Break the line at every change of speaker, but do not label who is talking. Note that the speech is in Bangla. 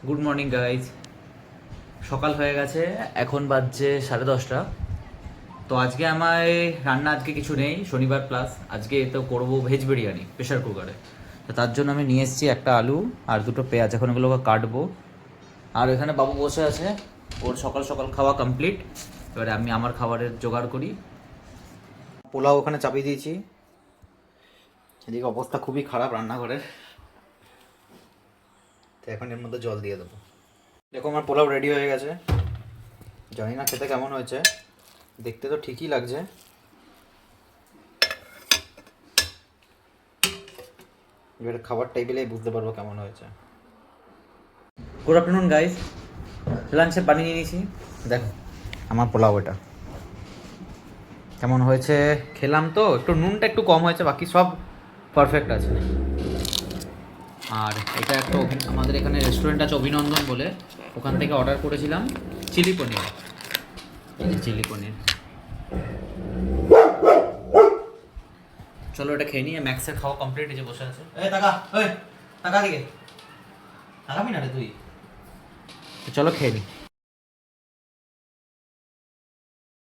Good morning guys. সকাল হয়ে গেছে, এখন বাজছে 10:30। তো আজকে আমায় রান্না আজকে কিছু নেই, শনিবার প্লাস আজকে তো করবো ভেজ বিরিয়ানি প্রেশার কুকারে। তো তার জন্য আমি নিয়ে এসেছি একটা আলু আর দুটো পেঁয়াজ, এখন এগুলোকে কাটবো। আর এখানে বাবু বসে আছে, ওর সকাল সকাল খাওয়া কমপ্লিট। এবারে আমি আমার খাবারের জোগাড় করি। পোলাও ওখানে চাপিয়ে দিয়েছি, এদিকে অবস্থা খুবই খারাপ রান্নাঘরের। তো এখন এর মধ্যে জল দিয়ে দেবো। দেখো আমার পোলাও রেডি হয়ে গেছে, জানি না খেতে কেমন হয়েছে, দেখতে তো ঠিকই লাগছে। এবার খাবার টেবিলেই বুঝতে পারবো কেমন হয়েছে। গুড আফটারনুন গাইস, লাঞ্চে বানিয়ে নিয়েছি। দেখো আমার পোলাও, এটা কেমন হয়েছে খেলাম তো, একটু নুনটা একটু কম হয়েছে, বাকি সব পারফেক্ট আছে। আর এটা একটা আমাদের এখানে রেস্টুরেন্ট আছে অভিনন্দন বলে, ওখান থেকে অর্ডার করেছিলাম চিলি পনির। এই যে চিলি পনির, চলো এটা খেয়ে নিয়ে। ম্যাক্সের খাওয়া কমপ্লিট, এই যে বসে আছে। এই টাকা, এই টাকা দিকে তাকাবি না রে তুই। তো চলো খেয়ে নি।